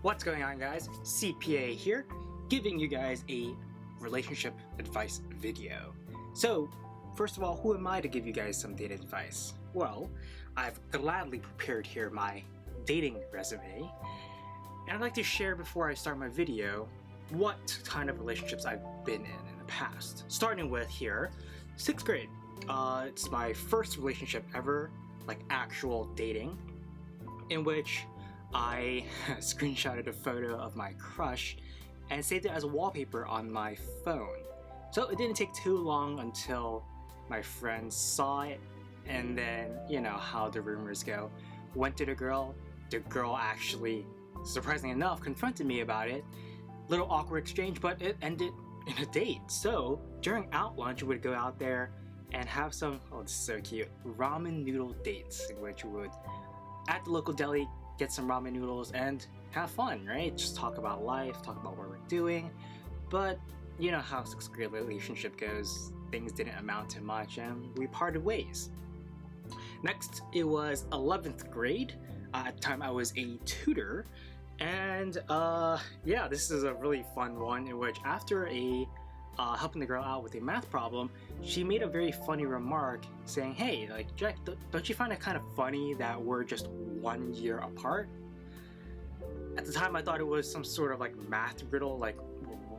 What's going on, guys? CPA here, giving you guys a relationship advice video. So, first of all, who am I to give you guys some dating advice? Well, I've gladly prepared here my dating resume, and I'd like to share before I start my video what kind of relationships I've been in the past. Starting with here, 6th grade. It's my first relationship ever, like actual dating, in which I screenshotted a photo of my crush and saved it as a wallpaper on my phone. So it didn't take too long until my friends saw it, and then, you know how the rumors go, went to the girl actually, surprisingly enough, confronted me about it. Little awkward exchange, but it ended in a date. So during out lunch, we would go out there and have some, oh, this is so cute, ramen noodle dates, in which we would, at the local deli, get some ramen noodles and have fun, right? Just talk about life, talk about what we're doing. But you know how 6th grade relationship goes, things didn't amount to much and we parted ways. Next, it was 11th grade. At the time I was a tutor, and yeah, this is a really fun one, in which after helping the girl out with a math problem, she made a very funny remark saying, hey, like, Jack, don't you find it kind of funny that we're just 1 year apart? At the time I thought it was some sort of like math riddle, like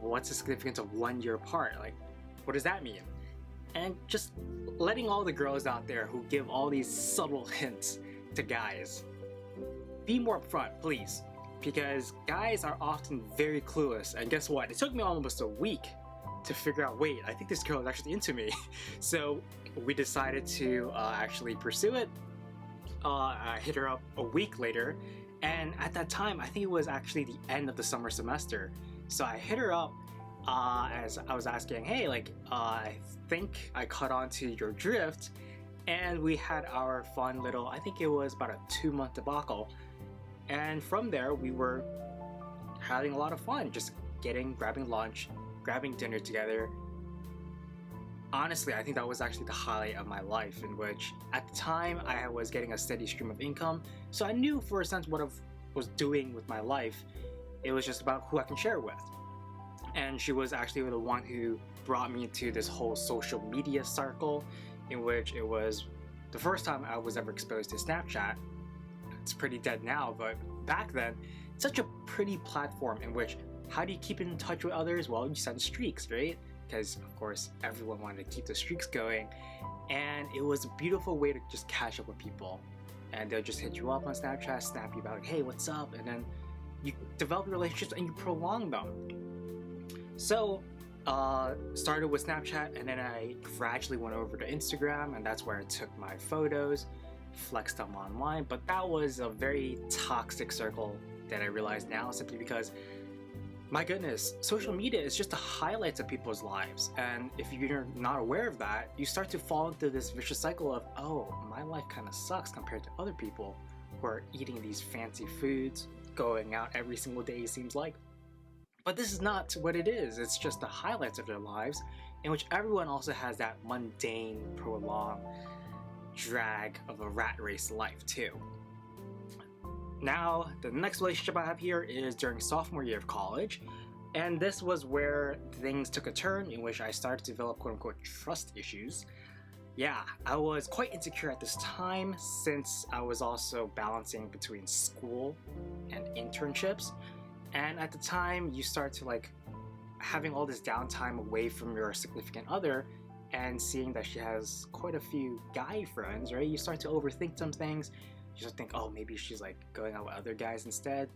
what's the significance of 1 year apart? Like, what does that mean? And just letting all the girls out there who give all these subtle hints to guys, be more upfront, please, because guys are often very clueless. And guess what? It took me almost a week to figure out, wait, I think this girl is actually into me. So we decided to actually pursue it. I hit her up a week later, and at that time I think it was actually the end of the summer semester. So I hit her up as I was asking, hey, like, I think I caught on to your drift, and we had our fun little, I think it was about a 2-month debacle. And from there we were having a lot of fun, just grabbing lunch, grabbing dinner together. Honestly, I think that was actually the highlight of my life, in which at the time I was getting a steady stream of income, so I knew for a sense what I was doing with my life. It was just about who I can share with. And she was actually the one who brought me into this whole social media circle, in which it was the first time I was ever exposed to Snapchat. It's pretty dead now, but back then, it's such a pretty platform in which, how do you keep in touch with others? Well, you send streaks, right? Because of course everyone wanted to keep the streaks going, and it was a beautiful way to just catch up with people. And they'll just hit you up on Snapchat, snap you about, like, hey, what's up? And then you develop relationships and you prolong them. So started with Snapchat, and then I gradually went over to Instagram, and that's where I took my photos, flexed them online. But that was a very toxic circle that I realize now, simply because, my goodness, social media is just the highlights of people's lives, and if you're not aware of that, you start to fall into this vicious cycle of, oh, my life kind of sucks compared to other people who are eating these fancy foods, going out every single day, it seems like. But this is not what it is. It's just the highlights of their lives, in which everyone also has that mundane, prolonged drag of a rat race life too. Now, the next relationship I have here is during sophomore year of college, and this was where things took a turn, in which I started to develop quote-unquote trust issues. Yeah, I was quite insecure at this time, since I was also balancing between school and internships. And at the time, you start to like having all this downtime away from your significant other, and seeing that she has quite a few guy friends, right? You start to overthink some things. You just think, oh, maybe she's like going out with other guys instead.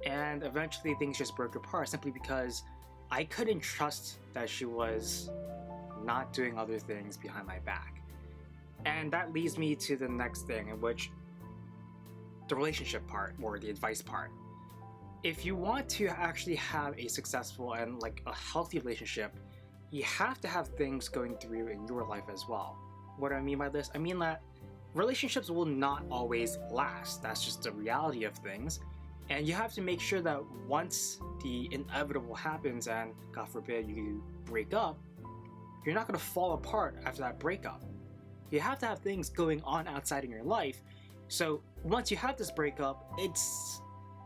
And eventually things just broke apart, simply because I couldn't trust that she was not doing other things behind my back. And that leads me to the next thing, in which the relationship part, or the advice part. If you want to actually have a successful and like a healthy relationship, you have to have things going through in your life as well. What do I mean by this? I mean that relationships will not always last. That's just the reality of things. And you have to make sure that once the inevitable happens, and God forbid you break up, you're not going to fall apart after that breakup. You have to have things going on outside in your life. So once you have this breakup, it's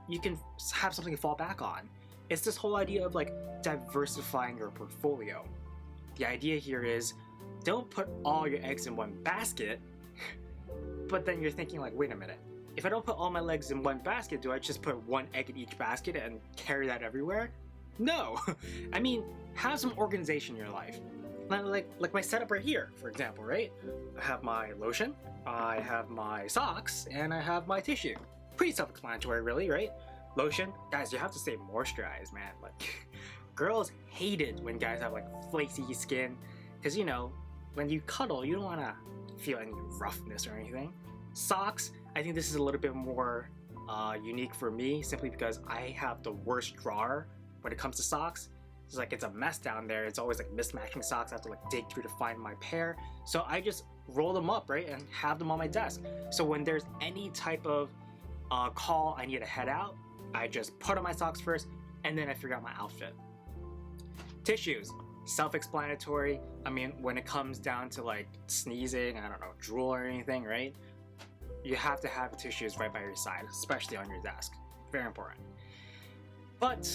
you can have something to fall back on. It's this whole idea of like diversifying your portfolio. The idea here is don't put all your eggs in one basket, but then you're thinking like, wait a minute, if I don't put all my eggs in one basket, do I just put one egg in each basket and carry that everywhere? No. I mean, have some organization in your life. Like my setup right here, for example, right? I have my lotion, I have my socks, and I have my tissue. Pretty self-explanatory, really, right? Lotion, guys, you have to stay moisturized, man. Like, girls hate it when guys have like flaky skin, because you know, when you cuddle, you don't want to feel any roughness or anything. Socks, I think this is a little bit more unique for me, simply because I have the worst drawer when it comes to socks. It's like it's a mess down there. It's always like mismatching socks. I have to like dig through to find my pair. So I just roll them up, right, and have them on my desk. So when there's any type of call I need to head out, I just put on my socks first, and then I figure out my outfit. Tissues, self-explanatory. I mean, when it comes down to like sneezing, I don't know, drool or anything, right? You have to have tissues right by your side, especially on your desk. Very important. But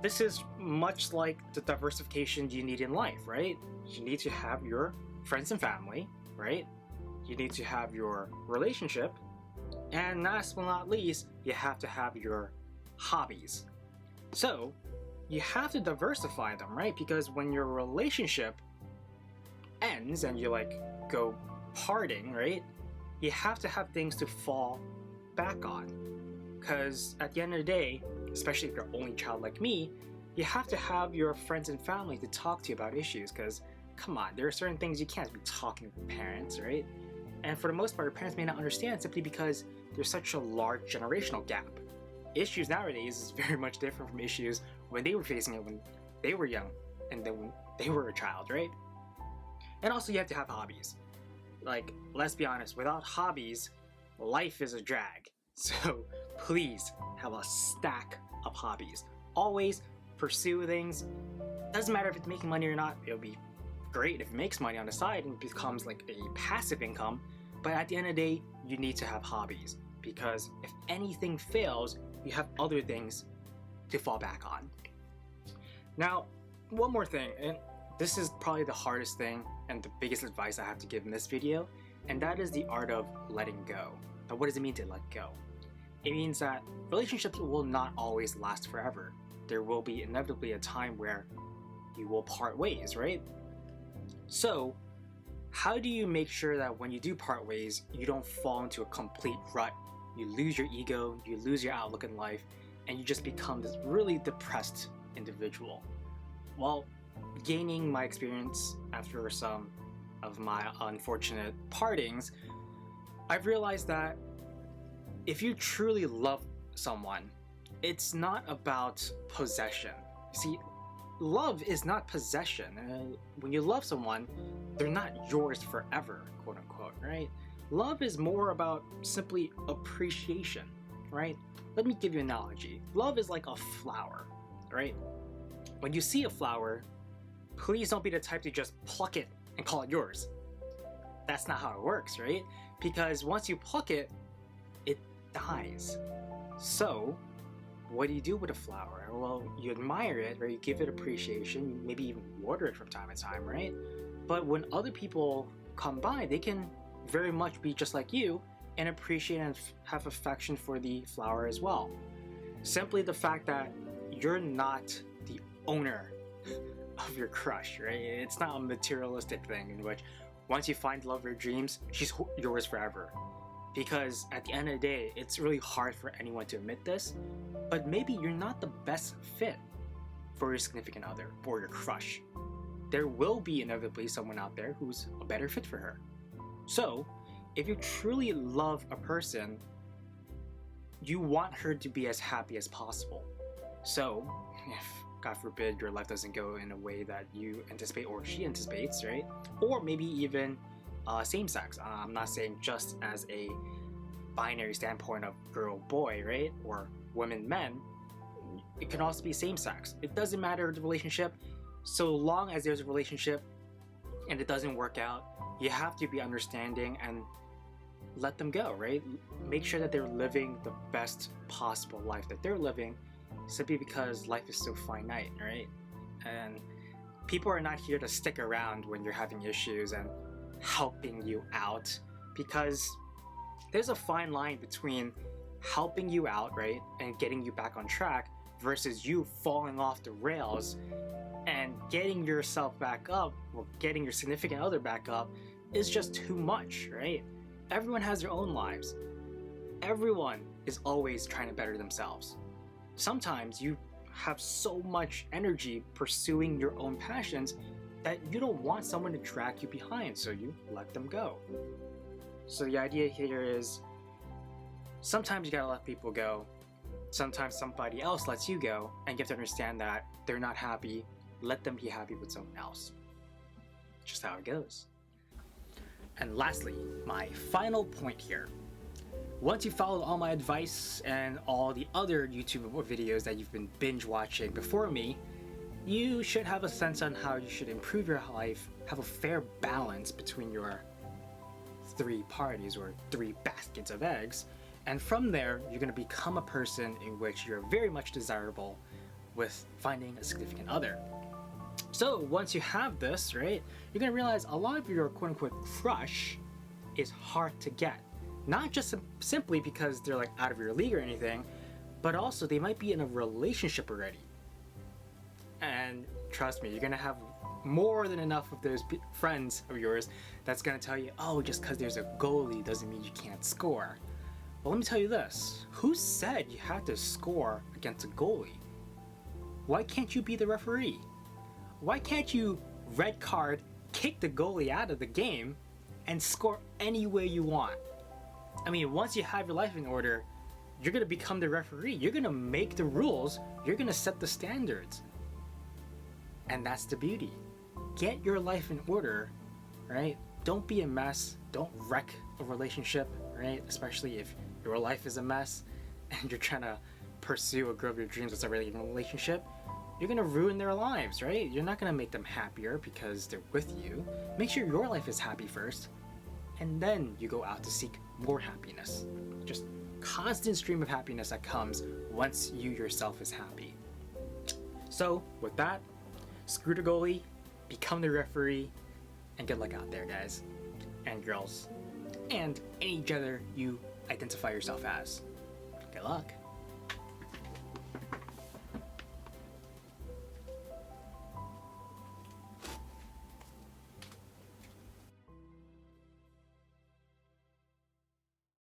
this is much like the diversification you need in life, right? You need to have your friends and family, right? You need to have your relationship, and last but not least, you have to have your hobbies. So you have to diversify them, right? Because when your relationship ends and you like go parting, right? You have to have things to fall back on. Because at the end of the day, especially if you're an only child like me, you have to have your friends and family to talk to you about issues. Because come on, there are certain things you can't be talking with parents, right? And for the most part, your parents may not understand simply because there's such a large generational gap. Issues nowadays is very much different from issues when they were facing it when they were young and then when they were a child, right? And also you have to have hobbies. Like, let's be honest, without hobbies, life is a drag. So please have a stack of hobbies. Always pursue things. Doesn't matter if it's making money or not. It'll be great if it makes money on the side and becomes like a passive income. But at the end of the day, you need to have hobbies, because if anything fails, you have other things to fall back on. Now, one more thing, and this is probably the hardest thing and the biggest advice I have to give in this video, and that is the art of letting go. Now, what does it mean to let go? It means that relationships will not always last forever. There will be inevitably a time where you will part ways, right? So, how do you make sure that when you do part ways, you don't fall into a complete rut? You lose your ego, you lose your outlook in life, and you just become this really depressed individual. Well, gaining my experience after some of my unfortunate partings, I've realized that if you truly love someone, it's not about possession. See, love is not possession. When you love someone, they're not yours forever, quote unquote, right? Love is more about simply appreciation, right? Let me give you an analogy. Love is like a flower, right? When you see a flower, please don't be the type to just pluck it and call it yours. That's not how it works, right? Because once you pluck it, it dies. So, what do you do with a flower? Well, you admire it, or you give it appreciation, maybe even water it from time to time, right? But when other people come by, they can very much be just like you and appreciate and have affection for the flower as well. Simply the fact that you're not the owner of your crush, right? It's not a materialistic thing in which once you find the love of your dreams, she's yours forever. Because at the end of the day, it's really hard for anyone to admit this, but maybe you're not the best fit for your significant other, for your crush. There will be inevitably someone out there who's a better fit for her. So, if you truly love a person, you want her to be as happy as possible. So, if God forbid your life doesn't go in a way that you anticipate or she anticipates, right? Or maybe even same sex. I'm not saying just as a binary standpoint of girl-boy, right? Or women-men. It can also be same sex. It doesn't matter the relationship, so long as there's a relationship and it doesn't work out, you have to be understanding and let them go, right? Make sure that they're living the best possible life that they're living, simply because life is so finite, right? And people are not here to stick around when you're having issues and helping you out, because there's a fine line between helping you out, right, and getting you back on track versus you falling off the rails and getting yourself back up or getting your significant other back up is just too much, right? Everyone has their own lives. Everyone is always trying to better themselves. Sometimes you have so much energy pursuing your own passions that you don't want someone to drag you behind, so you let them go. So the idea here is sometimes you gotta let people go. Sometimes somebody else lets you go, and you have to understand that they're not happy. Let them be happy with someone else. Just how it goes. And lastly, my final point here. Once you followed all my advice and all the other YouTube videos that you've been binge watching before me, you should have a sense on how you should improve your life, have a fair balance between your 3 parties or 3 baskets of eggs, and from there you're going to become a person in which you're very much desirable with finding a significant other. So once you have this, right, you're going to realize a lot of your quote-unquote crush is hard to get. Not just simply because they're like out of your league or anything, but also they might be in a relationship already. And trust me, you're going to have more than enough of those friends of yours that's going to tell you, oh, just because there's a goalie doesn't mean you can't score. Well, let me tell you this. Who said you had to score against a goalie? Why can't you be the referee? Why can't you red card, kick the goalie out of the game, and score any way you want? I mean, once you have your life in order, you're going to become the referee. You're going to make the rules. You're going to set the standards. And that's the beauty. Get your life in order, right? Don't be a mess. Don't wreck a relationship, right? Especially if your life is a mess and you're trying to pursue a girl of your dreams that's already in a relationship. You're going to ruin their lives, right? You're not going to make them happier because they're with you. Make sure your life is happy first, and then you go out to seek more happiness. Just constant stream of happiness that comes once you yourself is happy. So with that, screw the goalie, become the referee, and good luck out there, guys and girls, and any gender you identify yourself as. Good luck.